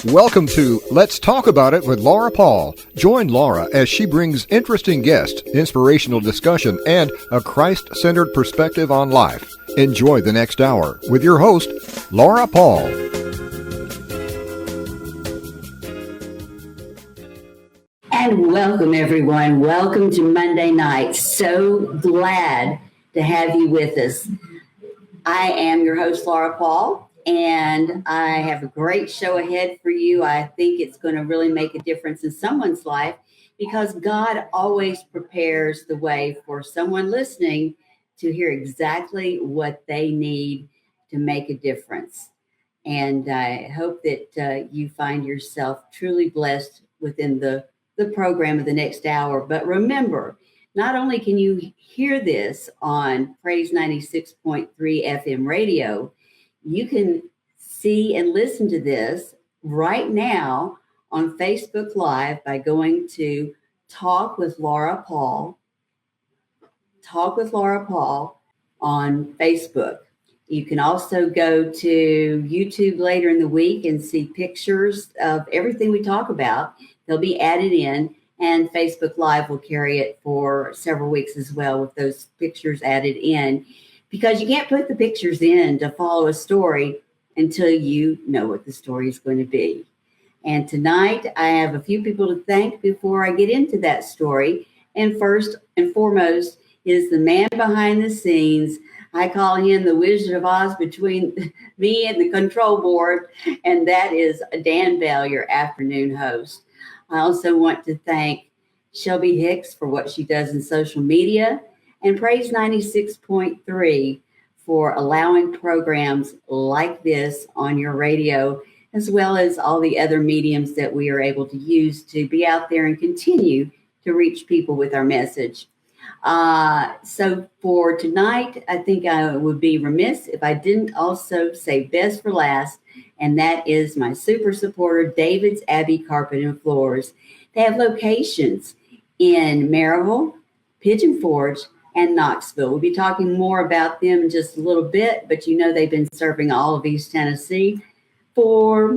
Welcome to Let's Talk About It with Laura Paul. Join Laura as she brings interesting guests, inspirational discussion, and a Christ-centered perspective on life. Enjoy the next hour with your host, Laura Paul. And welcome, everyone. Welcome to Monday night. So glad to have you with us. I am your host, Laura Paul. And I have a great show ahead for you. I think it's going to really make a difference in someone's life because God always prepares the way for someone listening to hear exactly what they need to make a difference. And I hope that you find yourself truly blessed within the program of the next hour. But remember, not only can you hear this on Praise 96.3 FM radio, you can see and listen to this right now on Facebook Live by going to Talk with Laura Paul on Facebook. You can also go to YouTube later in the week and see pictures of everything we talk about. They'll be added in, and Facebook Live will carry it for several weeks as well with those pictures added in. Because you can't put the pictures in to follow a story until you know what the story is going to be. And tonight, I have a few people to thank before I get into that story. And first and foremost is the man behind the scenes. I call him the Wizard of Oz between me and the control board, and that is Dan Bell, your afternoon host. I also want to thank Shelby Hicks for what she does in social media, and Praise 96.3 for allowing programs like this on your radio, as well as all the other mediums that we are able to use to be out there and continue to reach people with our message. So for tonight, I think I would be remiss if I didn't also say best for last, and that is my super supporter, David's Abbey Carpet and Floors. They have locations in Maryville, Pigeon Forge, and Knoxville. We'll be talking more about them in just a little bit, but you know they've been serving all of East Tennessee for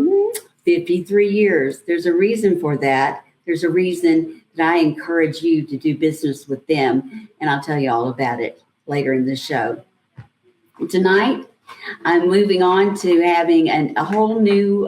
53 years. There's a reason for that. There's a reason that I encourage you to do business with them, and I'll tell you all about it later in the show. Tonight, I'm moving on to having a whole new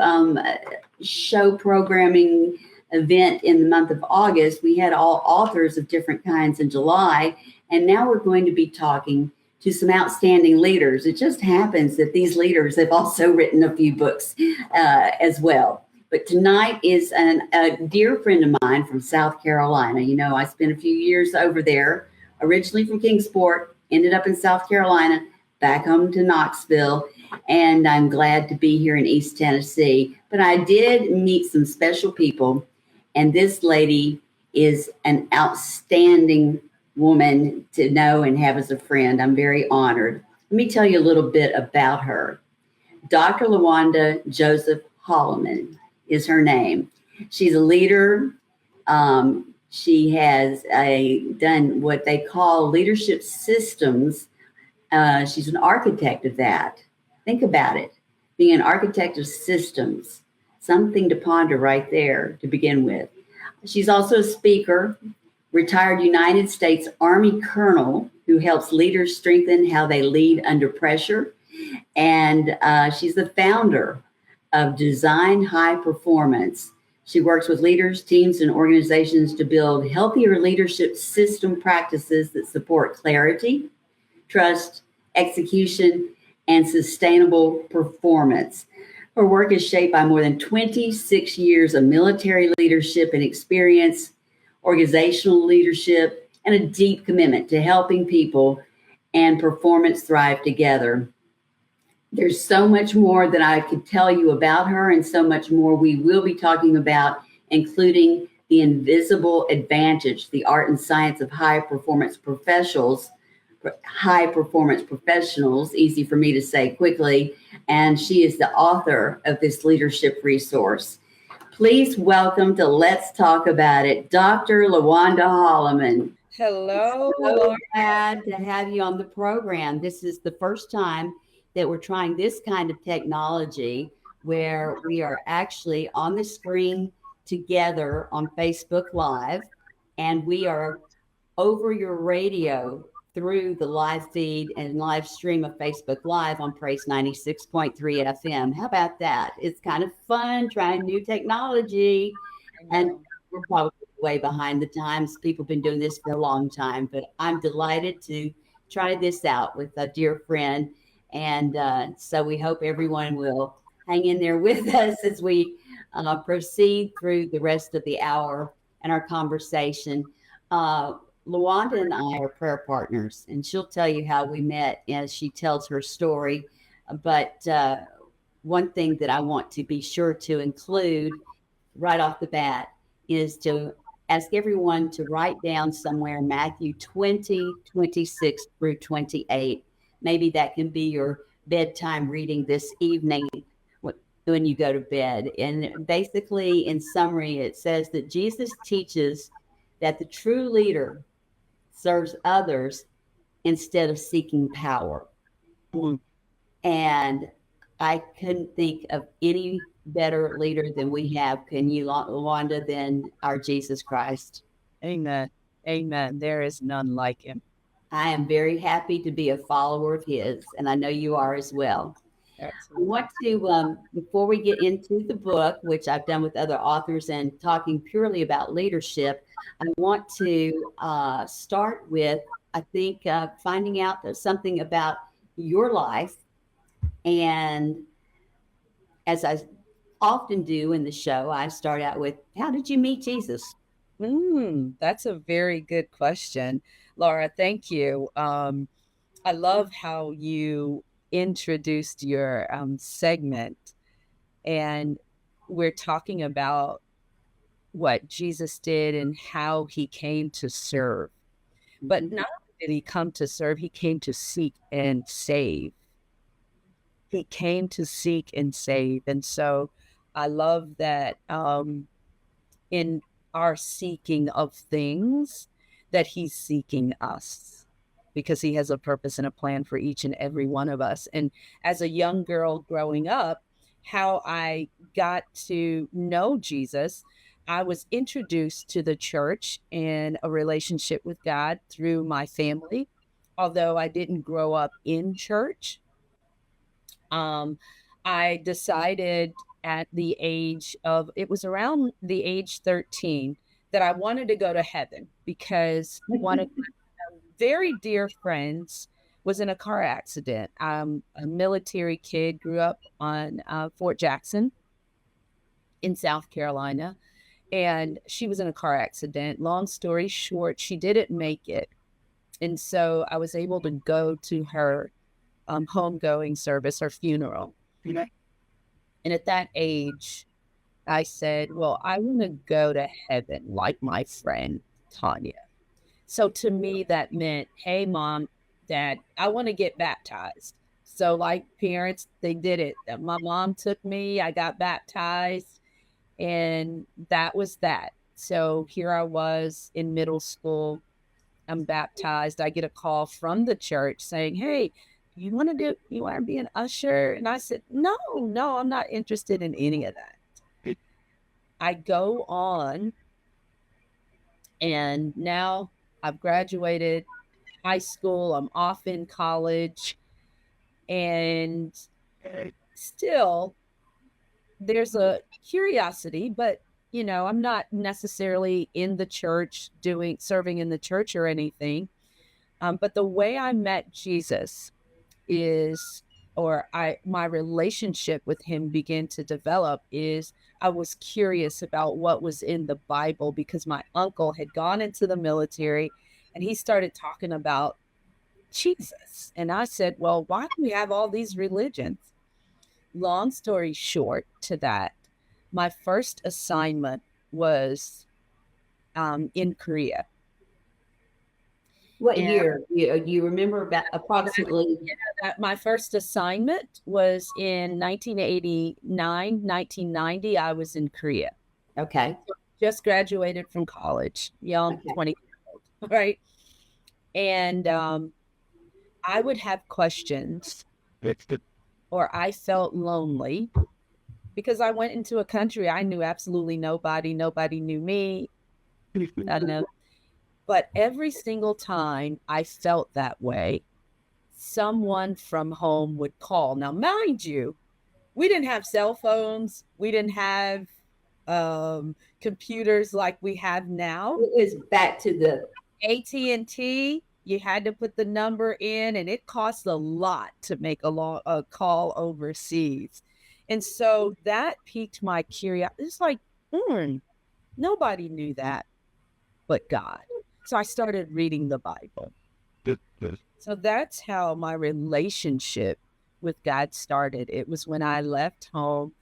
show programming event in the month of August. We had all authors of different kinds in July, and now we're going to be talking to some outstanding leaders. It just happens that these leaders have also written a few books as well. But tonight is a dear friend of mine from South Carolina. You know, I spent a few years over there, originally from Kingsport, ended up in South Carolina, back home to Knoxville, and I'm glad to be here in East Tennessee. But I did meet some special people, and this lady is an outstanding woman to know and have as a friend. I'm very honored. Let me tell you a little bit about her. Dr. Lawanda Joseph Holliman is her name. She's a leader. She has done what they call leadership systems. She's an architect of that. Think about it. Being an architect of systems, something to ponder right there to begin with. She's also a speaker, retired United States Army colonel who helps leaders strengthen how they lead under pressure. And she's the founder of Design High Performance. She works with leaders, teams, and organizations to build healthier leadership system practices that support clarity, trust, execution, and sustainable performance. Her work is shaped by more than 26 years of military leadership and experience, organizational leadership, and a deep commitment to helping people and performance thrive together. There's so much more that I could tell you about her, and so much more we will be talking about, including the invisible advantage, the art and science of high performance professionals, easy for me to say quickly. And she is the author of this leadership resource. Please welcome to Let's Talk About It, Dr. Lawanda Holliman. Hello. So glad to have you on the program. This is the first time that we're trying this kind of technology where we are actually on the screen together on Facebook Live, and we are over your radio through the live feed and live stream of Facebook Live on Praise 96.3 FM. How about that? It's kind of fun trying new technology, I and know. we're probably way behind the times. People have been doing this for a long time, but I'm delighted to try this out with a dear friend. And so we hope everyone will hang in there with us as we proceed through the rest of the hour and our conversation. Uh, Lawanda and I are prayer partners, and she'll tell you how we met as she tells her story. But one thing that I want to be sure to include right off the bat is to ask everyone to write down somewhere Matthew 20:26 through 28. Maybe that can be your bedtime reading this evening when you go to bed. And basically, in summary, it says that Jesus teaches that the true leader serves others instead of seeking power. Mm. And I couldn't think of any better leader than we have, can you, Wanda, than our Jesus Christ. Amen. Amen. There is none like him. I am very happy to be a follower of his, and I know you are as well. I Absolutely. want to, before we get into the book, which I've done with other authors and talking purely about leadership, I want to start with, I think, finding out something about your life. And as I often do in the show, I start out with, how did you meet Jesus? That's a very good question, Laura. Thank you. I love how you introduced your segment, and we're talking about what Jesus did and how he came to serve. But Mhm. not only did he come to serve, he came to seek and save. He came to seek and save. And so I love that in our seeking of things, that he's seeking us because he has a purpose and a plan for each and every one of us. And as a young girl growing up, how I got to know Jesus, I was introduced to the church and a relationship with God through my family. Although I didn't grow up in church, um, I decided at the age of, it was around the age 13, that I wanted to go to heaven because one of my very dear friends was in a car accident. A military kid, grew up on Fort Jackson in South Carolina, and she was in a car accident. Long story short, she didn't make it. And so I was able to go to her homegoing service, her funeral. Okay. And at that age, I said, well, I want to go to heaven like my friend Tanya. So to me, that meant, hey, mom, dad, I want to get baptized. So, like parents, they did it. My mom took me, I got baptized, and that was that. So here I was in middle school. I'm baptized. I get a call from the church saying, hey, you want to be an usher? And I said, no, I'm not interested in any of that. I go on, and now I've graduated high school. I'm off in college, and still there's a curiosity, but I'm not necessarily in the church serving in the church or anything. But the way I met Jesus is, or my relationship with him began to develop, is I was curious about what was in the Bible because my uncle had gone into the military and he started talking about Jesus. And I said, well, why do we have all these religions? Long story short to that, my first assignment was in Korea. What And year? You remember about approximately? my first assignment was in 1989, 1990. I was in Korea. Okay. Just graduated from college, young, Okay. 20-year-old, right? And I would have questions, or I felt lonely, because I went into a country I knew absolutely nobody. Nobody knew me. I know. But every single time I felt that way, someone from home would call. Now, mind you, we didn't have cell phones. We didn't have computers like we have now. It was back to the AT&T, you had to put the number in, and it costs a lot to make a call overseas. And so that piqued my curiosity. It's like, nobody knew that but God. So I started reading the Bible. So that's how my relationship with God started. It was when I left home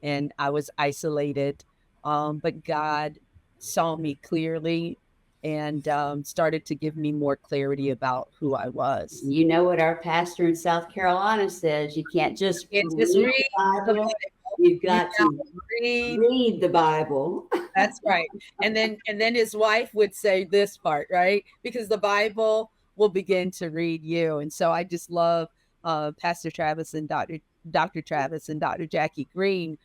and I was isolated, but God saw me clearly and started to give me more clarity about who I was. You know what our pastor in South Carolina says, you can't just It's read just the read the Bible, Bible. you've You got to read. read the Bible. That's right. And then his wife would say this part, right? Because the Bible will begin to read you. And so I just love Pastor Travis and Dr. Travis and Dr. Jackie Green,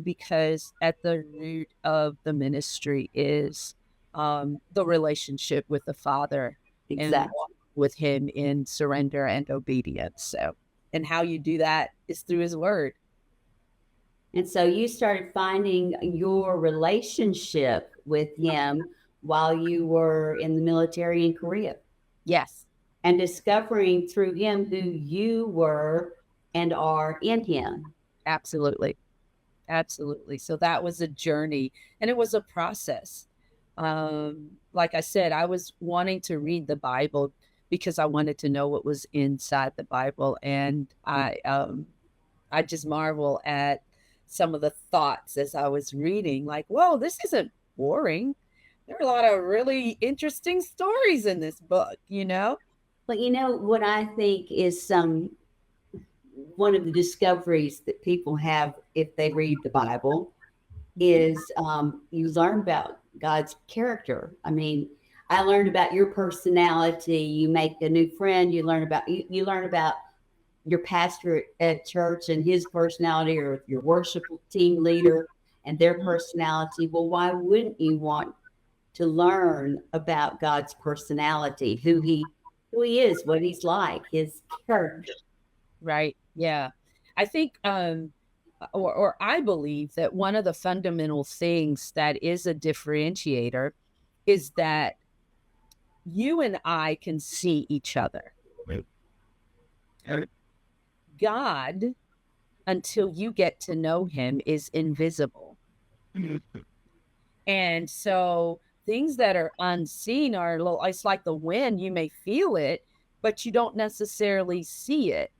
because at the root of the ministry is the relationship with the Father and Exactly. with him in surrender and obedience. So, and how you do that is through his word. And so you started finding your relationship with him while you were in the military in Korea Yes. and discovering through him who you were and are in him. Absolutely. Absolutely. So that was a journey and it was a process. Like I said, I was wanting to read the Bible because I wanted to know what was inside the Bible. And I just marvel at some of the thoughts as I was reading, like, whoa, this isn't boring. There are a lot of really interesting stories in this book, you know? But you know what I think is one of the discoveries that people have if they read the Bible is you learn about God's character. I mean, I learned about your personality. You make a new friend. You learn about you learn about your pastor at church and his personality, or your worship team leader and their personality. Well, why wouldn't you want to learn about God's personality, who he is, what he's like, his character? Right. Yeah. I think, or I believe that one of the fundamental things that is a differentiator is that you and I can see each other. God, until you get to know him, is invisible. And so things that are unseen are a little, it's like the wind, you may feel it, but you don't necessarily see it.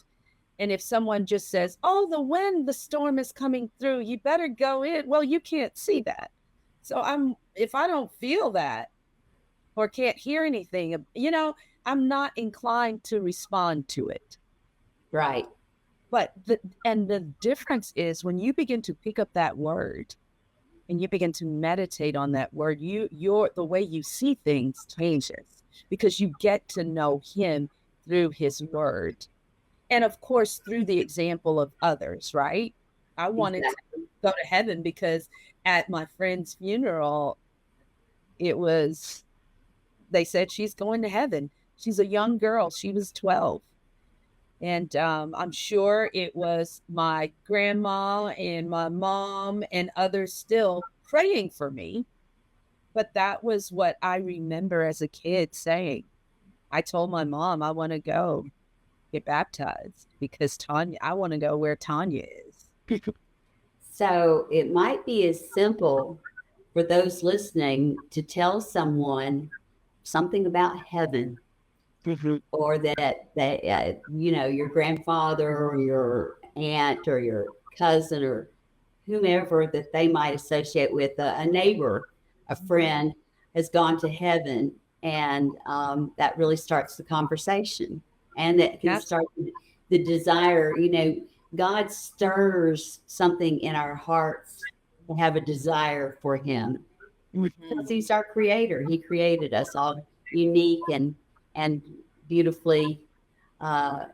And if someone just says, oh, the wind, the storm is coming through, you better go in. Well, you can't see that. So if I don't feel that or can't hear anything, I'm not inclined to respond to it. Right. But the difference is when you begin to pick up that word and you begin to meditate on that word, the way you see things changes because you get to know him through his word. And of course, through the example of others, right? I wanted to go to heaven because at my friend's funeral, they said she's going to heaven. She's a young girl. She was 12. And I'm sure it was my grandma and my mom and others still praying for me. But that was what I remember as a kid saying. I told my mom, I want to go get baptized because I want to go where Tanya is. So it might be as simple for those listening to tell someone something about heaven, or that your grandfather or your aunt or your cousin or whomever that they might associate with, a neighbor, a friend, has gone to heaven, and that really starts the conversation, and that can start the desire. God stirs something in our hearts to have a desire for him because he's our creator. He created us all unique and beautifully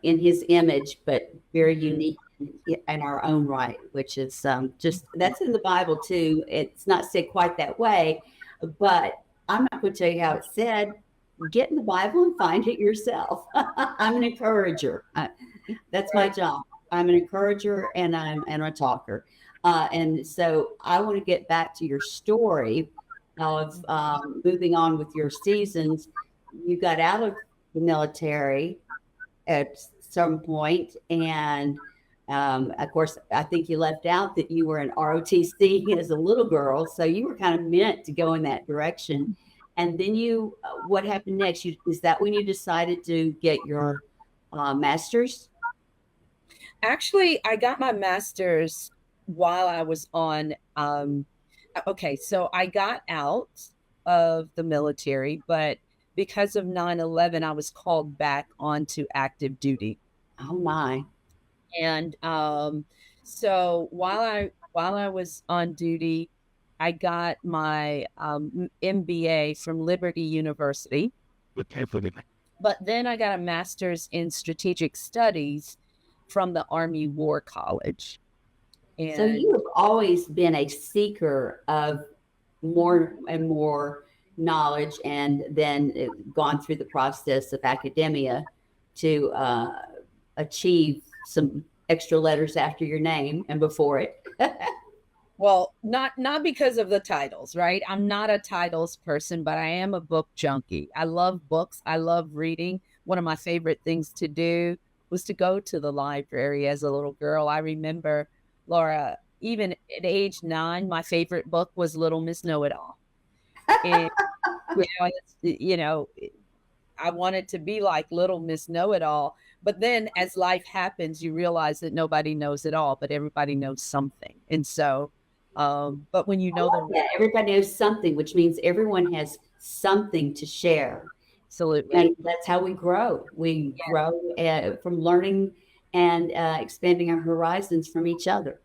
in his image, but very unique in our own right, which is just that's in the Bible too. It's not said quite that way, but I'm not going to tell you how it's said. Get in the Bible and find it yourself. I'm an encourager. That's my job. I'm an encourager and I'm a talker. And so I want to get back to your story of moving on with your seasons. You got out of the military at some point, and of course, I think you left out that you were in ROTC as a little girl, so you were kind of meant to go in that direction. And then what happened next? Is that when you decided to get your master's? Actually, I got my master's while I was on. Okay, so I got out of the military, but because of 9/11, I was called back onto active duty. Oh my! And so while I was on duty, I got my MBA from Liberty University. But then I got a master's in strategic studies from the Army War College. And so you have always been a seeker of more and more knowledge, and then gone through the process of academia to achieve some extra letters after your name and before it. well, not because of the titles, right? I'm not a titles person, but I am a book junkie. I love books. I love reading. One of my favorite things to do was to go to the library as a little girl. I remember, Laura, even at age 9, my favorite book was Little Miss Know-It-All. And you know, I wanted to be like Little Miss Know-It-All. But then as life happens, you realize that nobody knows it all, but everybody knows something. And so, but when you know everybody knows something, which means everyone has something to share. Absolutely. And that's how we grow. We grow from learning and expanding our horizons from each other.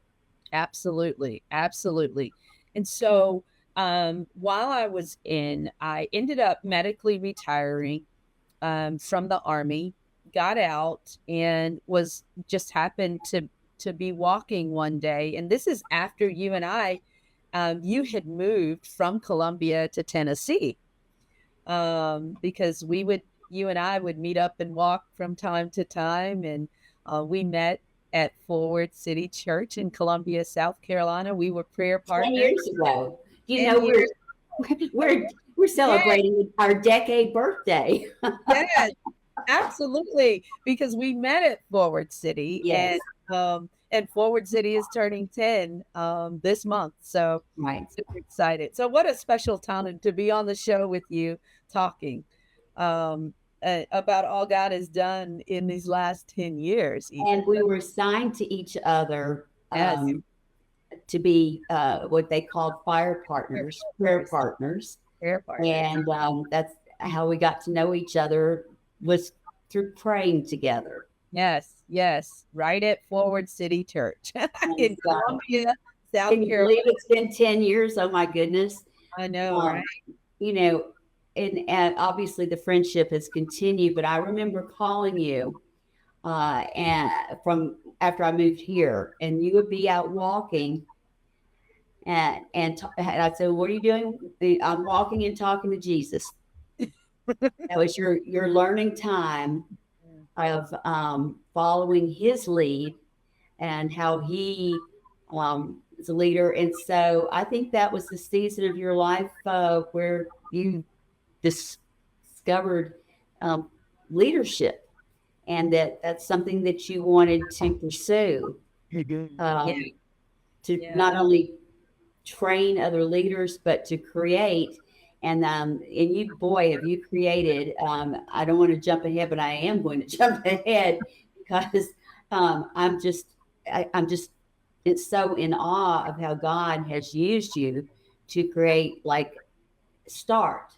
Absolutely. Absolutely. And so while I ended up medically retiring from the Army, got out, and was just happened to be walking one day. And this is after you and I, you had moved from Columbia to Tennessee, because you and I would meet up and walk from time to time. And we met at Forward City Church in Columbia, South Carolina. We were prayer partners. 10 years ago. We're celebrating our decade birthday. Yes, absolutely, because we met at Forward City. Yes. And Forward City is turning 10 this month. So right. Super excited. So what a special time to be on the show with you, talking about all God has done in these last 10 years. And we were assigned to each other to be what they called prayer partners. And that's how we got to know each other, was through praying together. Yes. Right at Forward City Church in Columbia, South Carolina. Can you believe it's been 10 years? Oh my goodness. I know, right? And obviously the friendship has continued, but I remember calling you and from after I moved here, and you would be out walking, and I said, "What are you doing?" I'm walking and talking to Jesus. That was your learning time of following his lead and how he is a leader. And so I think that was the season of your life where you discovered leadership, and that's something that you wanted to pursue, not only train other leaders, but to create. And you, boy, have you created, I don't want to jump ahead, but I am going to jump ahead, because I'm just it's so in awe of how God has used you to create, like, START,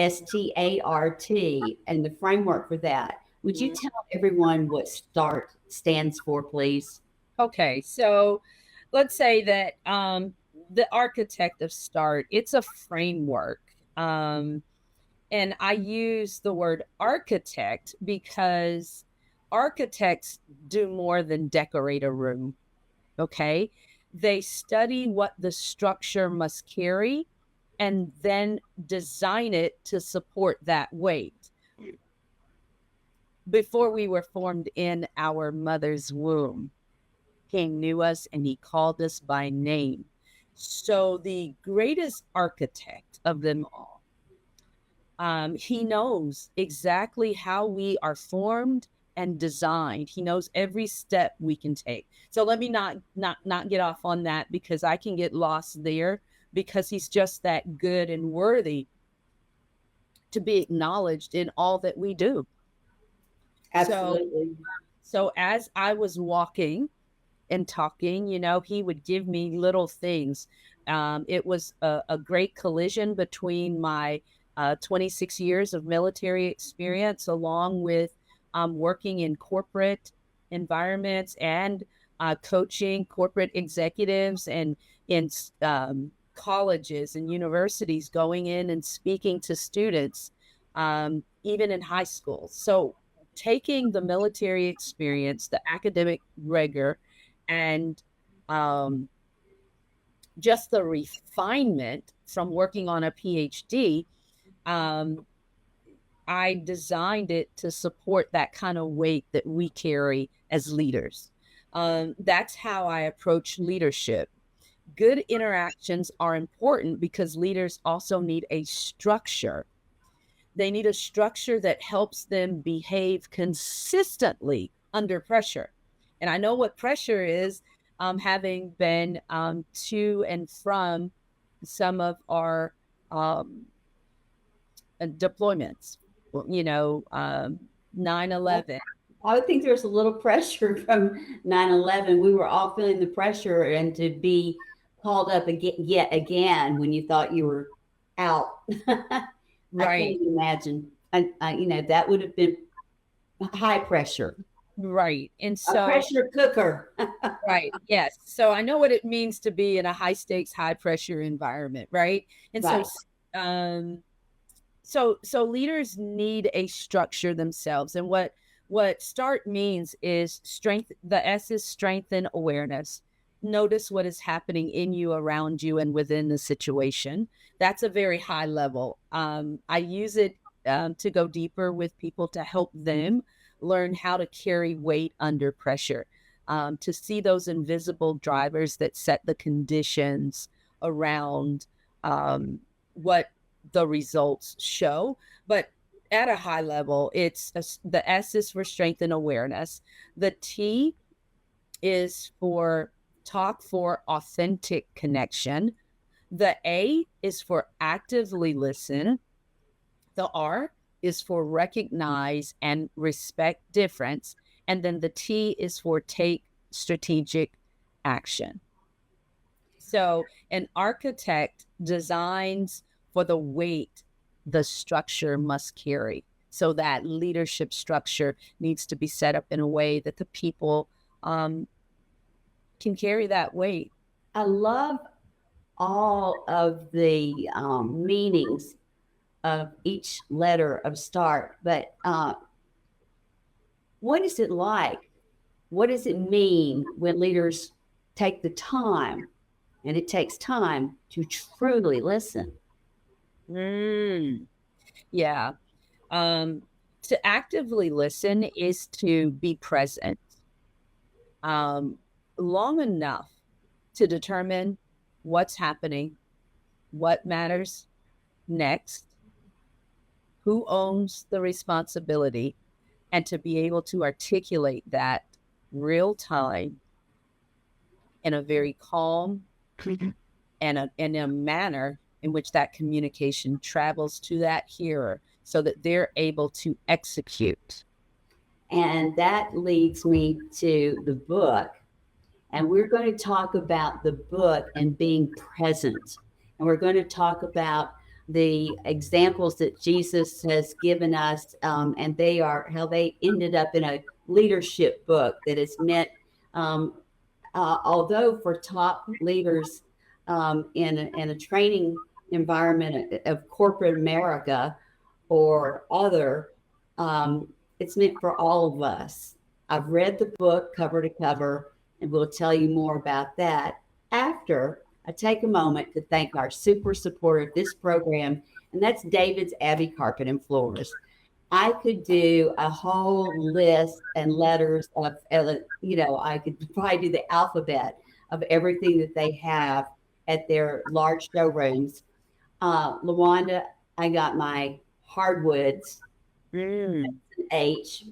START, and the framework for that. Would you tell everyone what START stands for, please? Okay, so let's say that the architect of START, it's a framework. And I use the word architect because architects do more than decorate a room. Okay. They study what the structure must carry and then design it to support that weight. Before we were formed in our mother's womb, He knew us and He called us by name. So the greatest architect of them all, He knows exactly how we are formed and designed. He knows every step we can take. So let me not get off on that, because I can get lost there, because He's just that good and worthy to be acknowledged in all that we do. Absolutely. So as I was walking and talking, He would give me little things. It was a great collision between my 26 years of military experience, along with working in corporate environments and coaching corporate executives, and in colleges and universities, going in and speaking to students, even in high school. So taking the military experience, the academic rigor, and just the refinement from working on a PhD, I designed it to support that kind of weight that we carry as leaders. That's how I approach leadership. Good interactions are important because leaders also need a structure. They need a structure that helps them behave consistently under pressure. And I know what pressure is, having been to and from some of our deployments, 9/11. I would think there's a little pressure from 9/11. We were all feeling the pressure, and to be called up again, yet again, when you thought you were out. I Right, can't even imagine. That would have been high pressure, right. And a so, pressure cooker. right, yes. So I know what it means to be in a high stakes, high pressure environment, right? And so, Right. um, so leaders need a structure themselves. And what START means is strength. The S is strengthen awareness. Notice what is happening in you, around you, and within the situation. That's a very high level. I use it to go deeper with people, to help them learn how to carry weight under pressure, to see those invisible drivers that set the conditions around what the results show. But at a high level, the S is for strength and awareness. The T is for talk for authentic connection. The A is for actively listen. The R is for recognize and respect difference. And then the T is for take strategic action. So an architect designs for the weight the structure must carry. So that leadership structure needs to be set up in a way that the people can carry that weight. I love all of the meanings of each letter of START, but what is it like? What does it mean when leaders take the time, and it takes time to truly listen? Mm, yeah. Um, to actively listen is to be present um, long enough to determine what's happening, what matters next, who owns the responsibility, and to be able to articulate that real time in a very calm and in a manner in which that communication travels to that hearer so that they're able to execute. And that leads me to the book. And we're going to talk about the book and being present. And we're going to talk about the examples that Jesus has given us, and they are how they ended up in a leadership book that is meant, although for top leaders in a training environment of corporate America or other, it's meant for all of us. I've read the book cover to cover, and we'll tell you more about that after I take a moment to thank our super supporter of this program, and that's David's Abbey Carpet and Floors. I could do a whole list and letters of, I could probably do the alphabet of everything that they have at their large showrooms. Lawanda, I got my hardwoods, Mm. H,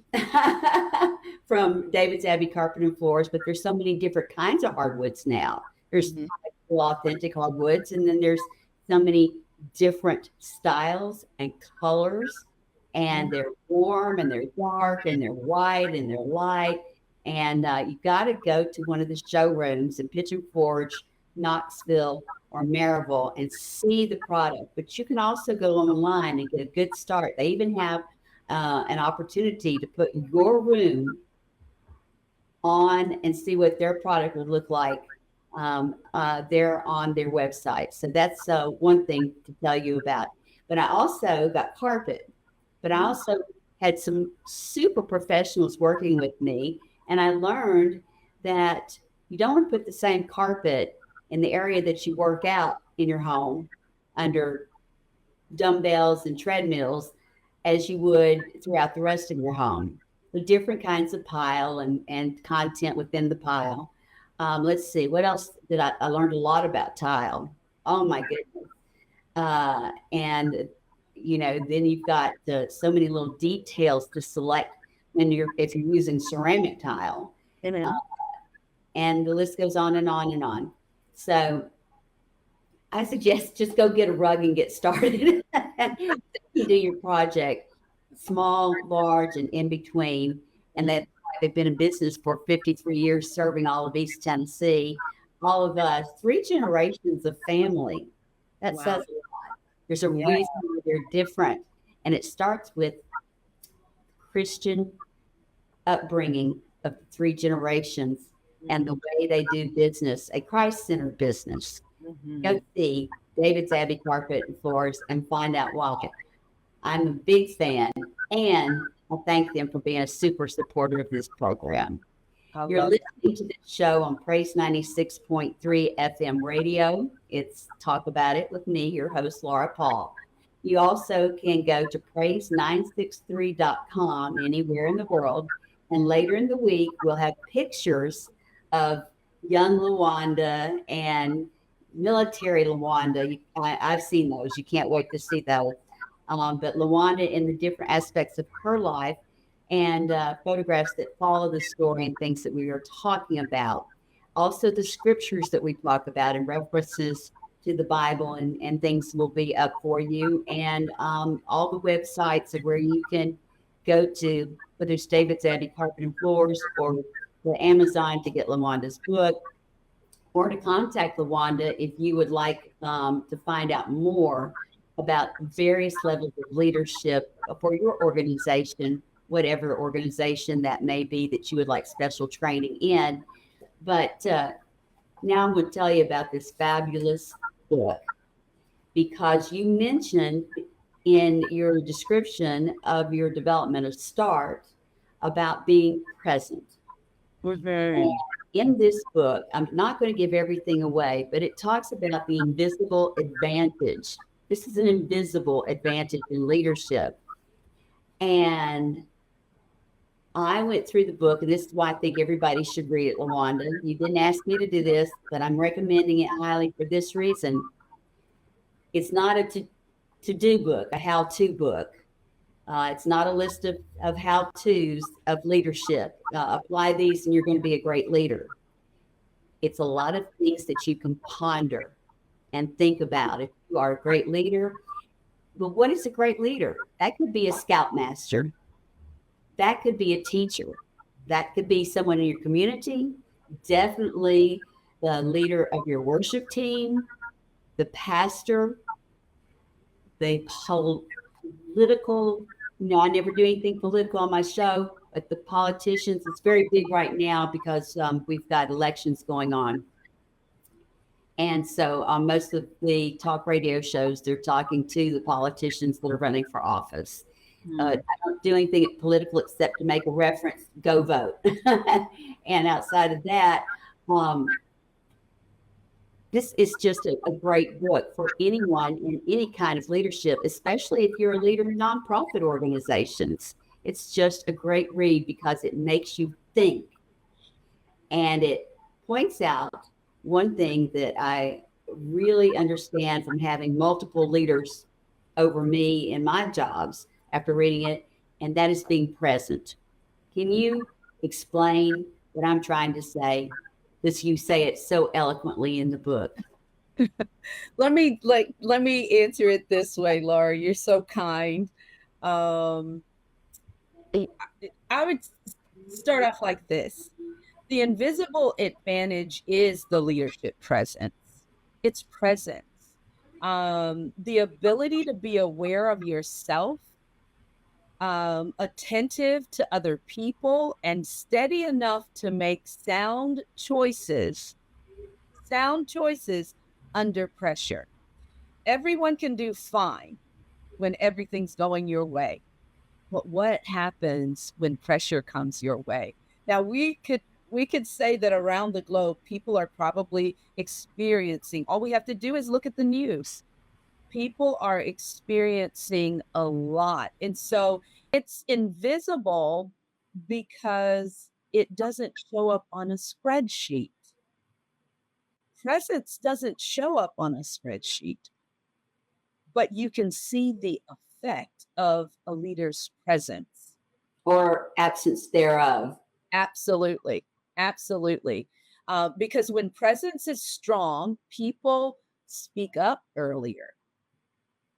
from David's Abbey Carpet and Floors, but there's so many different kinds of hardwoods now. There's Mhm. authentic hardwoods, and then there's so many different styles and colors, and they're warm and they're dark and they're white and they're light. And you got to go to one of the showrooms in Pigeon Forge, Knoxville, or Maryville and see the product. But you can also go online and get a good start. They even have an opportunity to put your room on and see what their product would look like. They're on their website. So that's one thing to tell you about. But I also got carpet, but I also had some super professionals working with me. And I learned that you don't want to put the same carpet in the area that you work out in your home under dumbbells and treadmills as you would throughout the rest of your home. So different kinds of pile and content within the pile. Let's see, what else did I learned a lot about tile. Oh my goodness. And then you've got so many little details to select if you're using ceramic tile. Uh, Amen. and the list goes on and on and on. So I suggest just go get a rug and get started. You do your project, small, large, and in between. And that they've been in business for 53 years, serving all of East Tennessee. All of us, 3 generations of family. That says Wow. a lot. There's a Yeah. reason why they're different. And it starts with Christian upbringing of 3 generations and the way they do business, a Christ-centered business. Go Mhm. see David's Abbey Carpet and Floors and find out why. I'm a big fan, and I thank them for being a super supporter of this program. I You're love listening to this show on Praise 96.3 FM radio. It's Talk About It with me, your host, Laura Paul. You also can go to praise963.com anywhere in the world. And later in the week, we'll have pictures of young Lawanda and military Lawanda. I've seen those. You can't wait to see those. But Lawanda in the different aspects of her life and photographs that follow the story and things that we are talking about. Also, the scriptures that we talk about and references to the Bible and things will be up for you. And all the websites of where you can go to, whether it's David's Abbey Carpet and Floors or the Amazon to get Lawanda's book, or to contact Lawanda if you would like to find out more about various levels of leadership for your organization, whatever organization that may be that you would like special training in. But now I'm going to tell you about this fabulous book because you mentioned in your description of your development of START about being present. And Mhm. in this book, I'm not going to give everything away, but it talks about the invisible advantage. This is an invisible advantage in leadership. And I went through the book, and this is why I think everybody should read it, Lawanda. You didn't ask me to do this, but I'm recommending it highly for this reason. It's not a to-do book, a how-to book. It's not a list of how-tos of leadership. Apply these and you're going to be a great leader. It's a lot of things that you can ponder and think about. If you are a great leader, but what is a great leader? That could be a scoutmaster. That could be a teacher. That could be someone in your community. Definitely the leader of your worship team, the pastor, the political. No, I never do anything political on my show, but the politicians, it's very big right now because we've got elections going on. And so on most of the talk radio shows, they're talking to the politicians that are running for office. I don't do anything political except to make a reference, go vote. And outside of that, um, this is just a great book for anyone in any kind of leadership, especially if you're a leader in nonprofit organizations. It's just a great read because it makes you think, and it points out one thing that I really understand from having multiple leaders over me in my jobs after reading it, and that is being present. Can you explain what I'm trying to say? Because you say it so eloquently in the book. Let me answer it this way, Laura. You're so kind. Um, I I would start off like this. The invisible advantage is the leadership presence. It's presence. The ability to be aware of yourself, attentive to other people, and steady enough to make sound choices under pressure. Everyone can do fine when everything's going your way. But what happens when pressure comes your way? Now we could say that around the globe, people are probably experiencing, all we have to do is look at the news. People are experiencing a lot. And so it's invisible because it doesn't show up on a spreadsheet. Presence doesn't show up on a spreadsheet, but you can see the effect of a leader's presence. Or absence thereof. Absolutely. Absolutely. Because when presence is strong, people speak up earlier,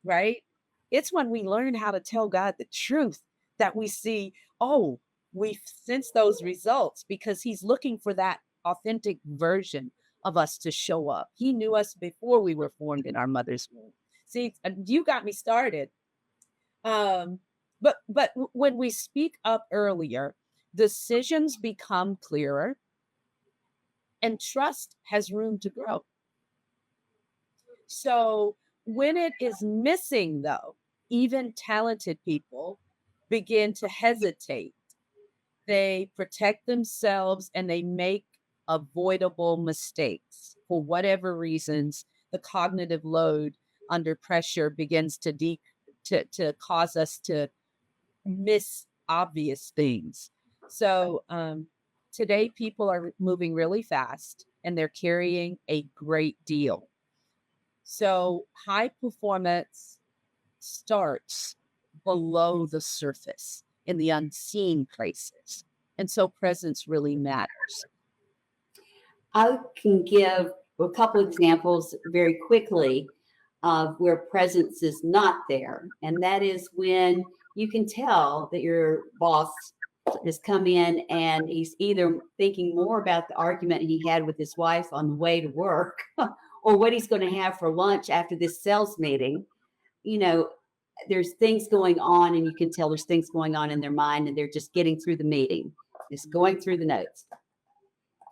right? It's when we learn how to tell God the truth that we see, oh, we sense those results because He's looking for that authentic version of us to show up. He knew us before we were formed in our mother's womb. See, you got me started. Um, but when we speak up earlier, decisions become clearer and trust has room to grow. So when it is missing, though, even talented people begin to hesitate. They protect themselves and they make avoidable mistakes for whatever reasons. The cognitive load under pressure begins to cause us to miss obvious things. So today, people are moving really fast and they're carrying a great deal. So high performance starts below the surface in the unseen places. And so presence really matters. I can give a couple examples very quickly of where presence is not there. And that is when you can tell that your boss has come in and he's either thinking more about the argument he had with his wife on the way to work or what he's going to have for lunch after this sales meeting. You know, there's things going on, and you can tell there's things going on in their mind, and they're just getting through the meeting, just going through the notes.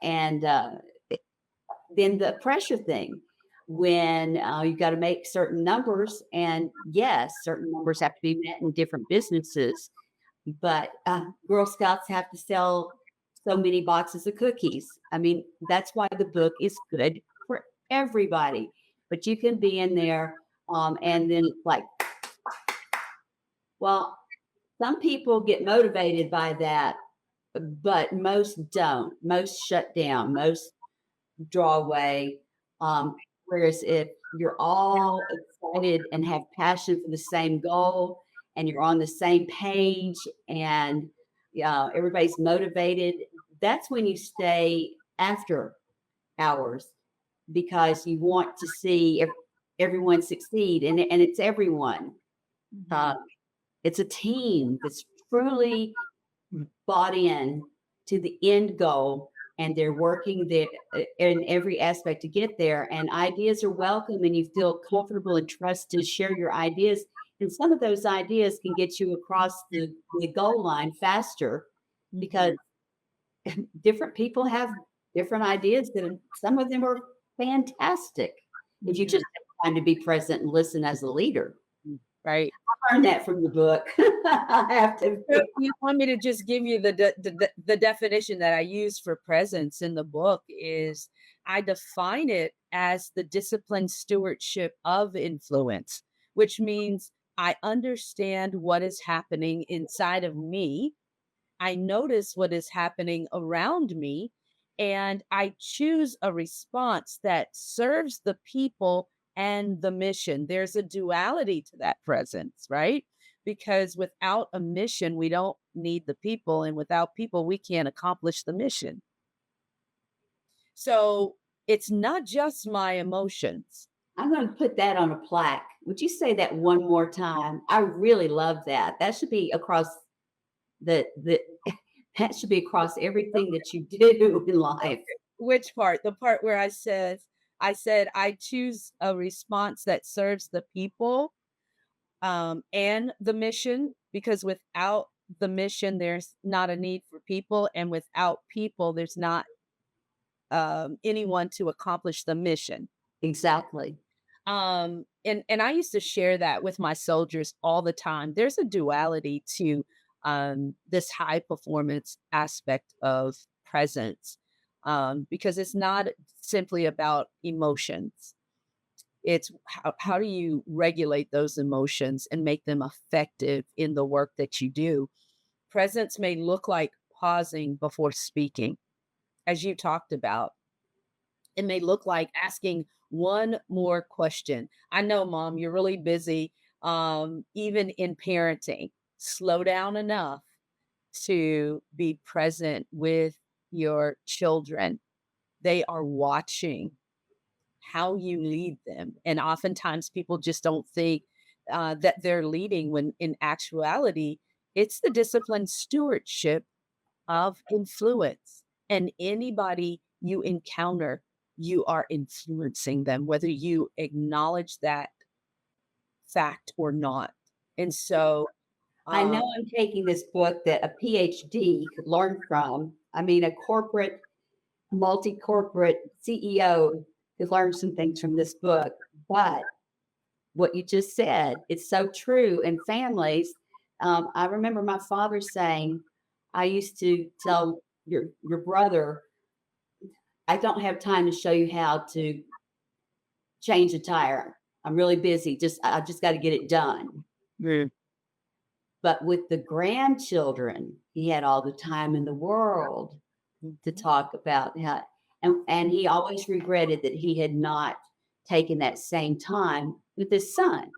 And then the pressure thing, when you've got to make certain numbers, and yes, certain numbers have to be met in different businesses, but Girl Scouts have to sell so many boxes of cookies. I mean, that's why the book is good for everybody. But you can be in there, and then like, well, some people get motivated by that, but most don't. Most shut down. Most draw away. Whereas if you're all excited and have passion for the same goal and you're on the same page and everybody's motivated, that's when you stay after hours because you want to see everyone succeed. And it's everyone. It's a team that's truly bought in to the end goal, and they're working there in every aspect to get there. And ideas are welcome, and you feel comfortable and trust to share your ideas. And some of those ideas can get you across the goal line faster because different people have different ideas, and some of them are fantastic if you just have time to be present and listen as a leader. Right. learned that from the book. I have to. So you want me to just give you the definition that I use for presence in the book is I define it as the disciplined stewardship of influence, which means I understand what is happening inside of me. I notice what is happening around me, and I choose a response that serves the people and the mission. There's a duality to that presence, right? Because without a mission, we don't need the people, and without people, we can't accomplish the mission. So it's not just my emotions. I'm going to put that on a plaque. Would you say that one more time? I really love that. That should be across the that should be across everything that you do in life. Which part? The part where I said I choose a response that serves the people and the mission, because without the mission, there's not a need for people, and without people, there's not anyone to accomplish the mission. Exactly. And I used to share that with my soldiers all the time. There's a duality to this high performance aspect of presence, because it's not simply about emotions. It's how do you regulate those emotions and make them effective in the work that you do. Presence may look like pausing before speaking, as you talked about. It may look like asking one more question. I know, Mom, you're really busy, even in parenting. Slow down enough to be present with your children. They are watching how you lead them. And oftentimes people just don't think that they're leading, when in actuality, it's the disciplined stewardship of influence. And anybody you encounter, you are influencing them, whether you acknowledge that fact or not. And so, I know um, I'm taking this book that a PhD could learn from. I mean, a corporate, multi-corporate CEO could learn some things from this book. But what you just said, it's so true in families. I remember my father saying, I used to tell your brother, I don't have time to show you how to change a tire. I'm really busy. I just got to get it done. mm, But with the grandchildren, he had all the time in the world to talk about how, and he always regretted that he had not taken that same time with his son.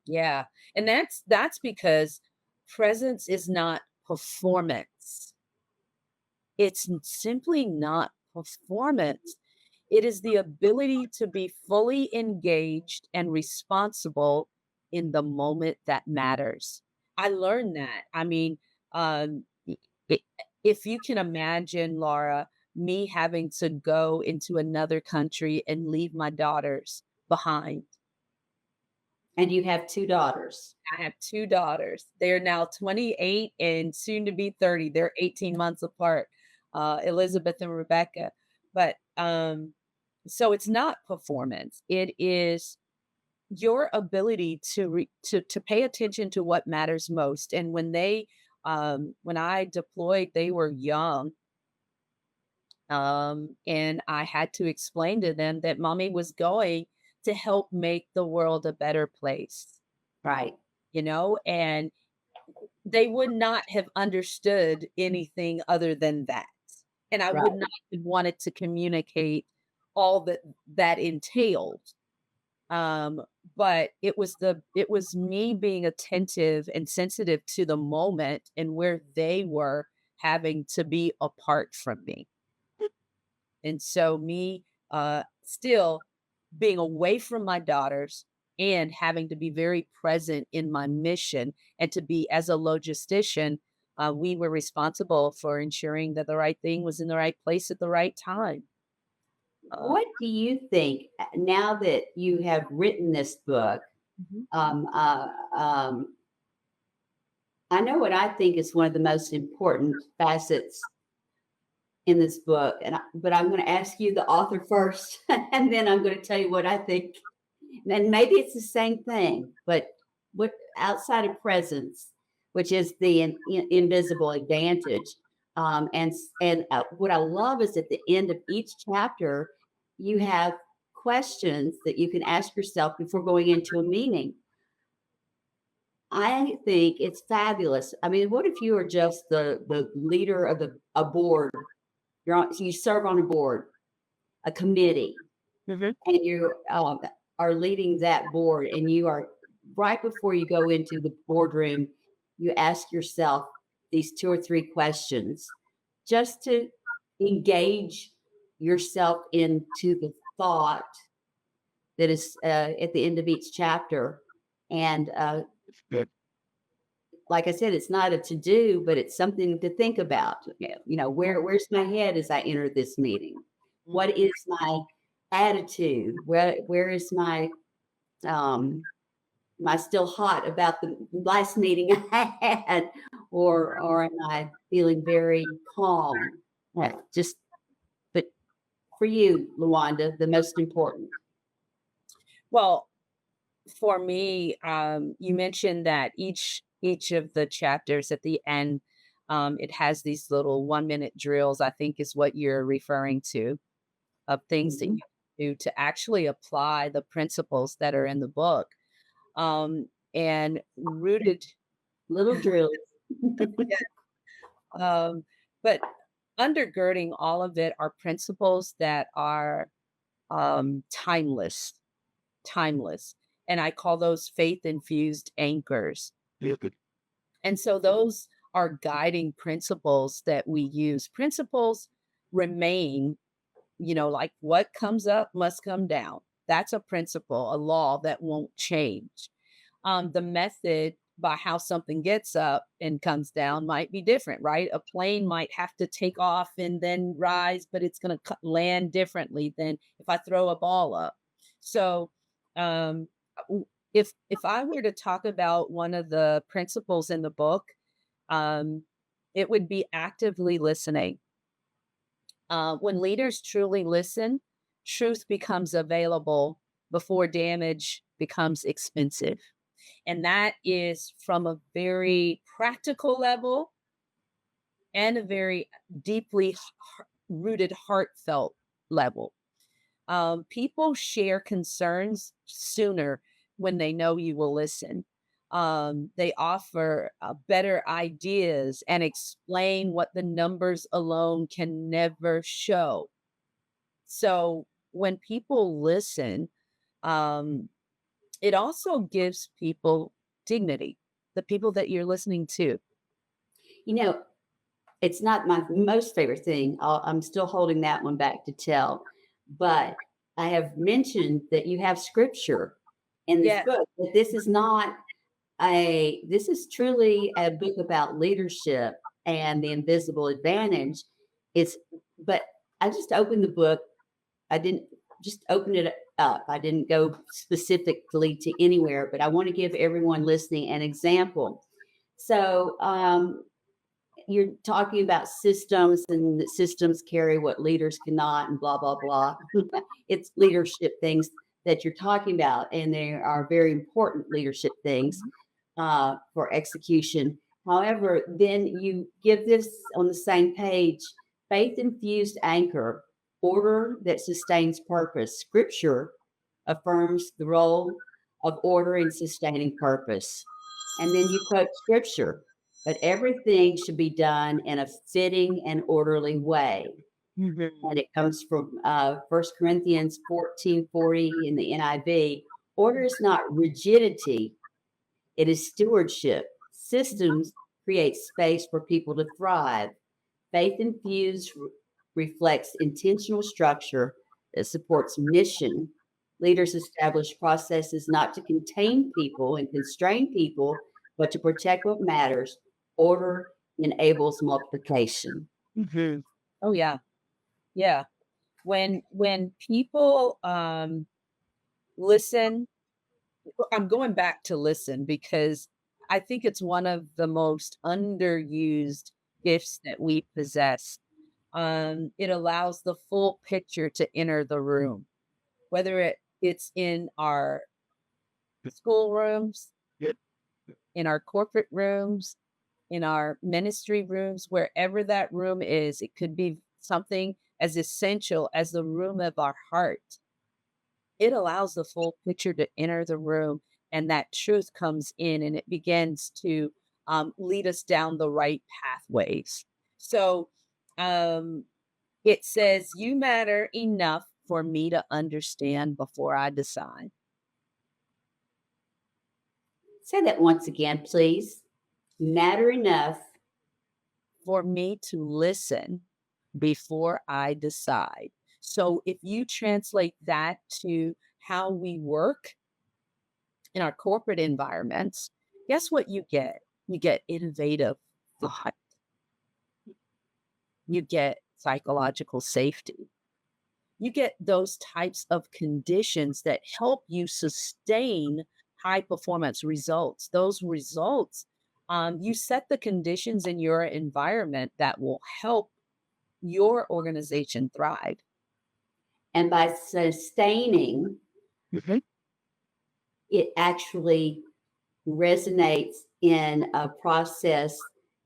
yeah. And that's because presence is not performance. It's simply not performance. It is the ability to be fully engaged and responsible in the moment that matters. I learned that. I mean, i- i- if you can imagine, Laura, me having to go into another country and leave my daughters behind. And you have two daughters. I have two daughters. They're now 28 and soon to be 30. They're 18 months apart, Elizabeth and Rebecca. But so it's not performance. It is your ability to pay attention to what matters most. And when I deployed, they were young. And I had to explain to them that mommy was going to help make the world a better place, Right. and they would not have understood anything other than that. And I would Right. not have wanted to communicate all that entailed. Um, but it was me being attentive and sensitive to the moment and where they were having to be apart from me. And so me still being away from my daughters and having to be very present in my mission, and to be, as a logistician, we were responsible for ensuring that the right thing was in the right place at the right time. Uh, What do you think now that you have written this book? Mhm. Um, uh, um, I know what I think is one of the most important facets in this book, but I'm going to ask you, the author, first, and then I'm going to tell you what I think. And maybe it's the same thing, but what outside of presence, which is the invisible advantage. And what I love is at the end of each chapter, you have questions that you can ask yourself before going into a meeting. I think it's fabulous. I mean, what if you are just the leader of a board? You serve on a board, a committee, Mhm. and you are leading that board, and you are right before you go into the boardroom, you ask yourself these two or three questions just to engage yourself into the thought that is at the end of each chapter. And like I said, it's not a to do, but it's something to think about. Where's my head as I enter this meeting? What is my attitude? Where is my am I still hot about the last meeting I had, or am I feeling very calm? Just, but for you, Lawanda, the most important. Well, for me, you mentioned that each of the chapters at the end, it has these little 1 minute drills, I think is what you're referring to, of things that Mhm. you do to actually apply the principles that are in the book. And rooted, Little drills. um, but undergirding all of it are principles that are timeless, timeless. And I call those faith infused anchors. Yeah, good. And so those are guiding principles that we use. Principles remain, like what comes up must come down. That's a principle, a law that won't change. The method by how something gets up and comes down might be different, right? A plane might have to take off and then rise, but it's going to land differently than if I throw a ball up. So, um, if I were to talk about one of the principles in the book, um, it would be actively listening. When leaders truly listen, truth becomes available before damage becomes expensive. And that is from a very practical level and a very deeply rooted, heartfelt level. People share concerns sooner when they know you will listen. They offer better ideas and explain what the numbers alone can never show. So when people listen, um, it also gives people dignity, the people that you're listening to. You know, it's not my most favorite thing. I'm still holding that one back to tell, but I have mentioned that you have scripture in this Yeah. book. But this is not this is truly a book about leadership and the invisible advantage. It's, but I just opened the book. I didn't just open it up. I didn't go specifically to anywhere, but I want to give everyone listening an example. So, you're talking about systems, and that systems carry what leaders cannot, and blah blah blah. It's leadership things that you're talking about, and they are very important leadership things for execution. However, then you give this on the same page: faith infused anchor, order that sustains purpose. Scripture affirms the role of order in sustaining purpose. And then you quote scripture, but everything should be done in a fitting and orderly way. Mhm. And it comes from 1 Corinthians 14:40 in the NIV. Order is not rigidity, it is stewardship. Systems create space for people to thrive. Faith infused reflects intentional structure that supports mission. Leaders establish processes not to contain people and constrain people, but to protect what matters. Order enables multiplication. Mhm. Oh yeah. Yeah. When people listen, I'm going back to listen because I think it's one of the most underused gifts that we possess. It allows the full picture to enter the room, whether it's in our schoolrooms, Good. in our corporate rooms, in our ministry rooms, wherever that room is. It could be something as essential as the room of our heart. It allows the full picture to enter the room, and that truth comes in and it begins to lead us down the right pathways. So um, it says, "You matter enough for me to understand before I decide." Say that once again, please. Matter enough. For me to listen before I decide. So if you translate that to how we work in our corporate environments, guess what you get? You get innovative thought, you get psychological safety, you get those types of conditions that help you sustain high performance results. Those results, you set the conditions in your environment that will help your organization thrive. And by sustaining, Mhm. it actually resonates in a process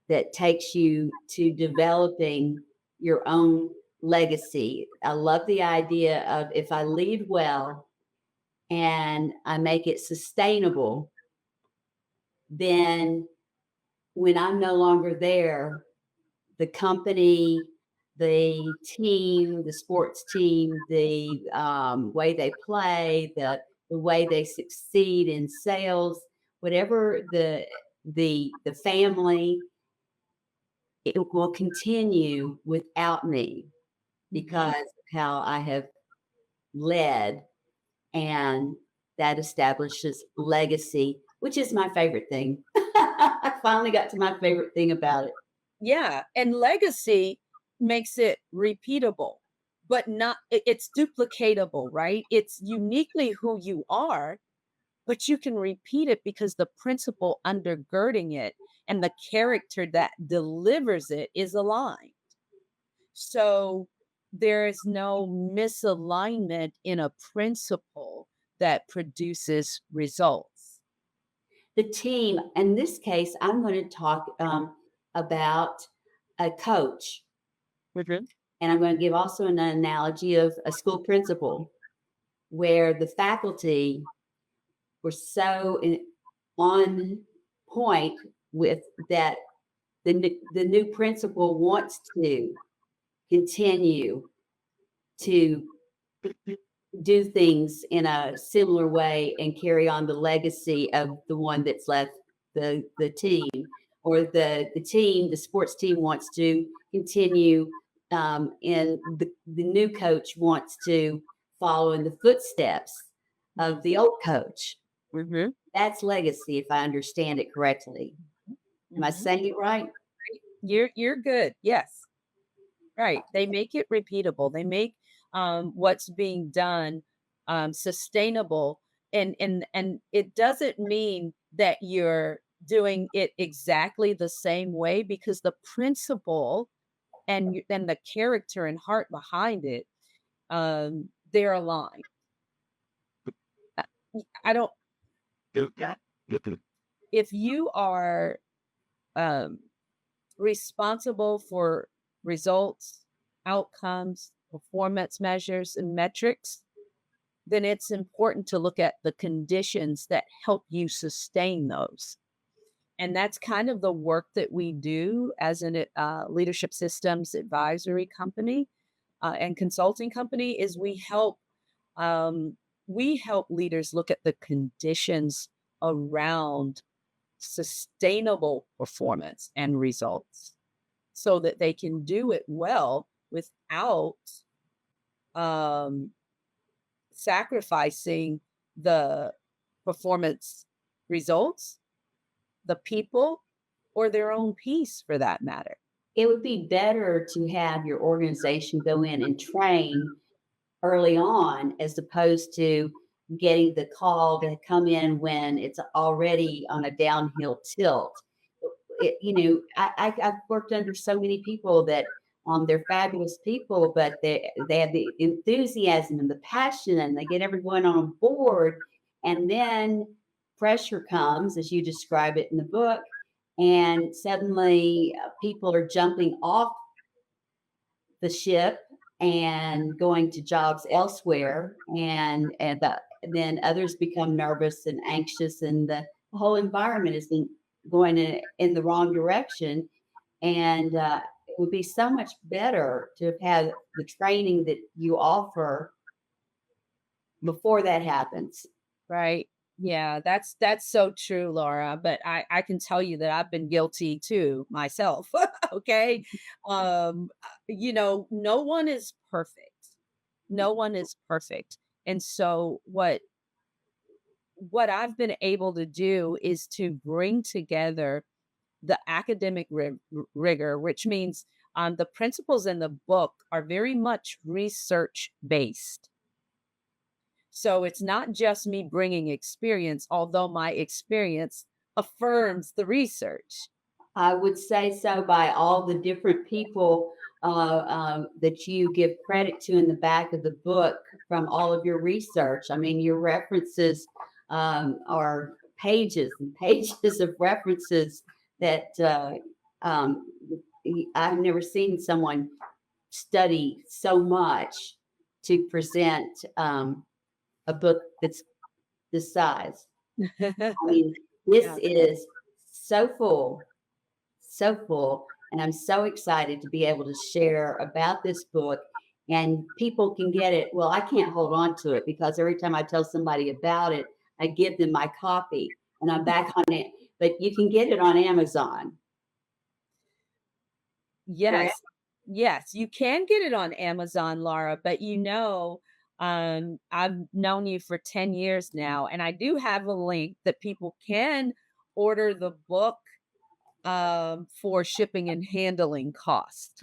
that takes you to developing your own legacy. I love the idea of if I lead well and I make it sustainable, then when I'm no longer there, the company, the team, the sports team, the way they play, the way they succeed in sales, whatever the family, it will continue without me because of how I have led, and that establishes legacy, which is my favorite thing. I finally got to my favorite thing about it. Yeah, and legacy makes it repeatable, but not it's duplicatable, right? It's uniquely who you are, but you can repeat it because the principle undergirding it and the character that delivers it is aligned. So there is no misalignment in a principle that produces results. The team, in this case, I'm going to talk about a coach, Mhm. and I'm going to give also an analogy of a school principal where the faculty were so on point with that the new principal wants to continue to do things in a similar way and carry on the legacy of the one that's left the team, or the team, the sports team wants to continue, and the new coach wants to follow in the footsteps of the old coach. Mhm. That's legacy, if I understand it correctly. Am I Mhm. saying it right? You're good. Yes. Right. They make it repeatable. They make what's being done sustainable, and it doesn't mean that you're doing it exactly the same way, because the principle and the character and heart behind it, they're aligned. Uh, I don't. If you are um, responsible for results, outcomes, performance measures, and metrics, then it's important to look at the conditions that help you sustain those. And that's kind of the work that we do as an leadership systems advisory company and consulting company. Is um, we help leaders look at the conditions around sustainable performance and results, so that they can do it well without um, sacrificing the performance results, the people, or their own peace for that matter. It would be better to have your organization go in and train early on as opposed to getting the call to come in when it's already on a downhill tilt. I've worked under so many people that they're fabulous people, but they have the enthusiasm and the passion, and they get everyone on board, and then pressure comes, as you describe it in the book, and suddenly people are jumping off the ship and going to jobs elsewhere, and then others become nervous and anxious, and the whole environment is going in the wrong direction. And it would be so much better to have had the training that you offer before that happens. Right. Yeah, that's so true, Laura. But I can tell you that I've been guilty too myself. Okay. No one is perfect. No one is perfect. And so what I've been able to do is to bring together the academic rigor, which means the principles in the book are very much research based. So it's not just me bringing experience, although my experience affirms the research. I would say so by all the different people that you give credit to in the back of the book from all of your research. I mean, your references are pages and pages of references that um, I've never seen someone study so much to present a book that's this size. I mean, this Yeah. is so full, so full. And I'm so excited to be able to share about this book, and people can get it. Well, I can't hold on to it because every time I tell somebody about it, I give them my copy and I'm back on it. But you can get it on Amazon. Correct? Yes. Yes, you can get it on Amazon, Laura, but I've known you for 10 years now, and I do have a link that people can order the book for shipping and handling costs.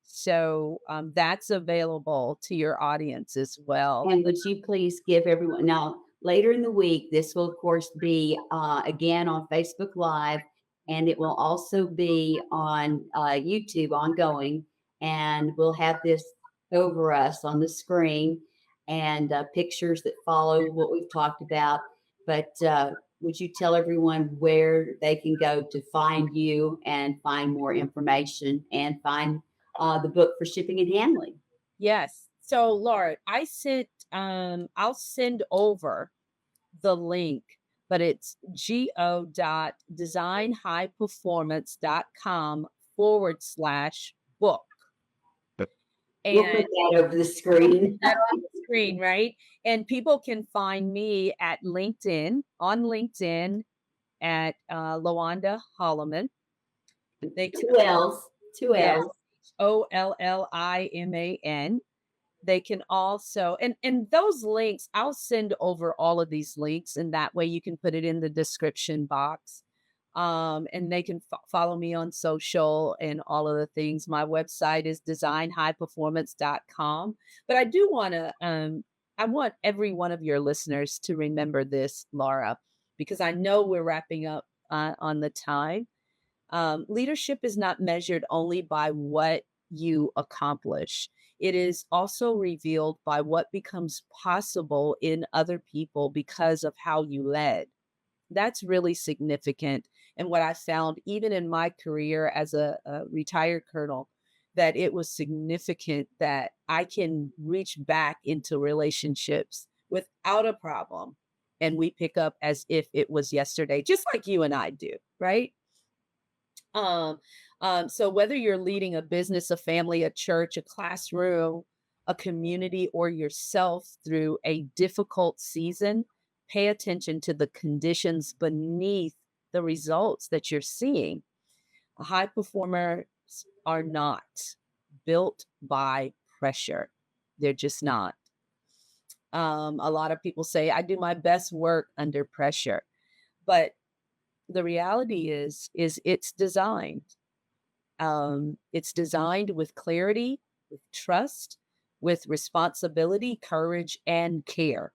So that's available to your audience as well. And would you please give everyone now later in the week? This will, of course, be again on Facebook Live, and it will also be on YouTube ongoing. And we'll have this over us on the screen and pictures that follow what we've talked about. But would you tell everyone where they can go to find you and find more information and find the book for shipping and handling? Yes. So Laura, I'll send over the link, but it's go.designhighperformance.com/book. We'll put And that over the screen. that on the screen, right? And people can find me on LinkedIn at Lawanda Holliman. They can, Two L's, two yes, L's. Holliman. They can also, and those links, I'll send over all of these links, and that way you can put it in the description box. And they can follow me on social and all of the things. My website is designhighperformance.com. But I do want to, I want every one of your listeners to remember this, Laura, because I know we're wrapping up on the time. Leadership is not measured only by what you accomplish. It is also revealed by what becomes possible in other people because of how you led. That's really significant. And what I found, even in my career as a retired colonel, that it was significant that I can reach back into relationships without a problem. And we pick up as if it was yesterday, just like you and I do, right? Um, so whether you're leading a business, a family, a church, a classroom, a community, or yourself through a difficult season, pay attention to the conditions beneath the results that you're seeing. High performers are not built by pressure. They're just not. A lot of people say, I do my best work under pressure. But the reality is it's designed. It's designed with clarity, with trust, with responsibility, courage, and care.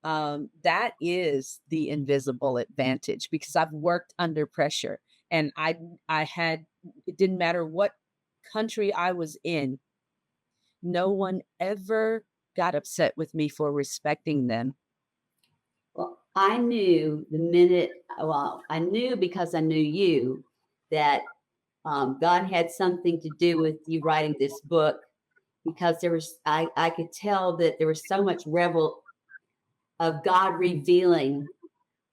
That is the invisible advantage because I've worked under pressure, and I had, it didn't matter what country I was in, no one ever got upset with me for respecting them. Well, I knew the minute, well, I knew because I knew you that God had something to do with you writing this book, because I could tell that there was so much of God revealing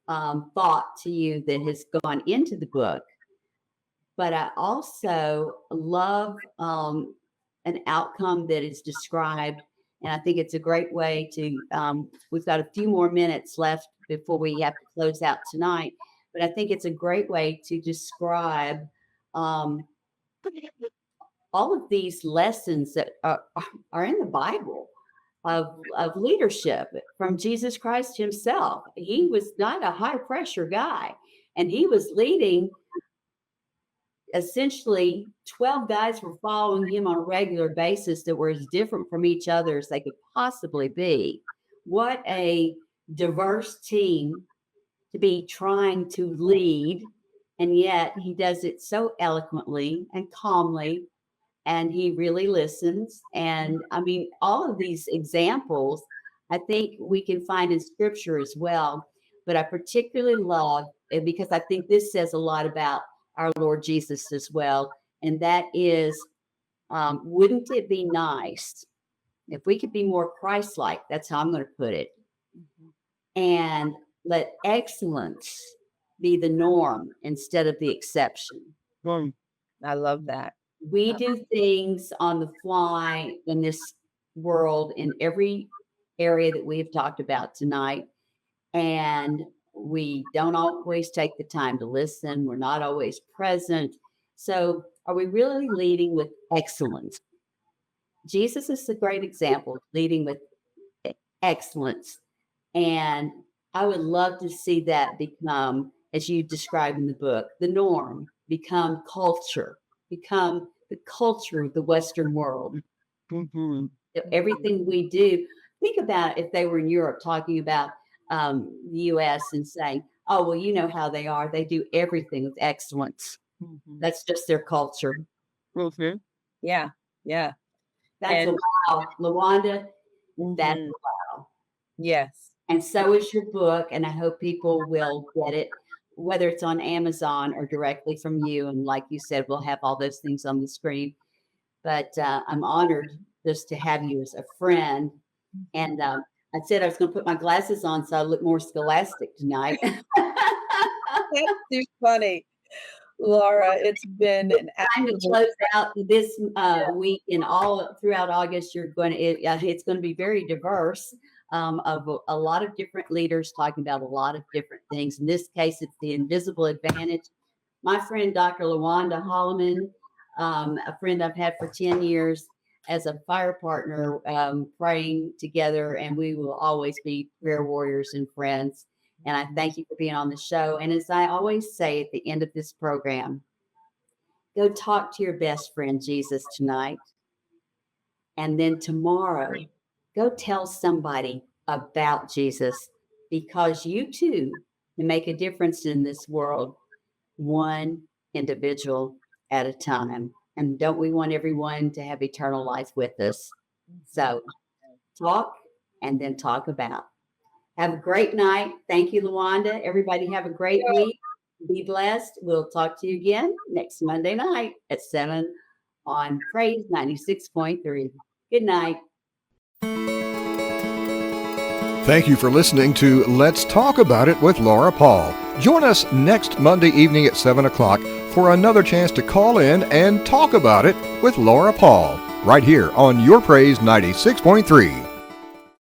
thought to you that has gone into the book. But I also love an outcome that is described. And I think it's a great way to, we've got a few more minutes left before we have to close out tonight. But I think it's a great way to describe um, all of these lessons that are in the Bible of leadership from Jesus Christ himself. He was not a high pressure guy, and he was leading. Essentially 12 guys were following him on a regular basis that were as different from each other as they could possibly be. What a diverse team to be trying to lead, and yet he does it so eloquently and calmly, and he really listens. And I mean, all of these examples I think we can find in scripture as well, but I particularly love it because I think this says a lot about our Lord Jesus as well. And that is, wouldn't it be nice if we could be more Christ-like? That's how I'm going to put it. And let excellence be the norm instead of the exception. I love that. We do things on the fly in this world in every area that we've talked about tonight. And we don't always take the time to listen. We're not always present. So are we really leading with excellence? Jesus is a great example of leading with excellence. And I would love to see that become, as you describe in the book, the norm, become culture, become the culture of the Western world. Everything we do, think about if they were in Europe talking about the U.S. and saying, oh, well, you know how they are. They do everything with excellence. That's just their culture. Yeah. That's a wow. Lawanda, that's a wow. Yes. And so is your book. And I hope people will get it, whether it's on Amazon or directly from you. And like you said, we'll have all those things on the screen. But I'm honored just to have you as a friend. And I said I was going to put my glasses on so I look more scholastic tonight. That's too funny. Laura, it's been an time to close out this week and all throughout August. It's going to be very diverse of a lot of different leaders talking about a lot of different things. In this case, it's the invisible advantage. My friend, Dr. Lawanda Holliman, a friend I've had for 10 years as a fire partner, praying together, and we will always be prayer warriors and friends. And I thank you for being on the show. And as I always say at the end of this program, go talk to your best friend, Jesus, tonight. And then tomorrow, go tell somebody about Jesus, because you too can make a difference in this world, one individual at a time. And don't we want everyone to have eternal life with us? So talk and then talk about. Have a great night. Thank you, Lawanda. Everybody have a great week. Be blessed. We'll talk to you again next Monday night at 7 on Praise 96.3. Good night. Thank you for listening to Let's Talk About It with Laura Paul. Join us next Monday evening at 7 o'clock for another chance to call in and talk about it with Laura Paul, right here on Your Praise 96.3.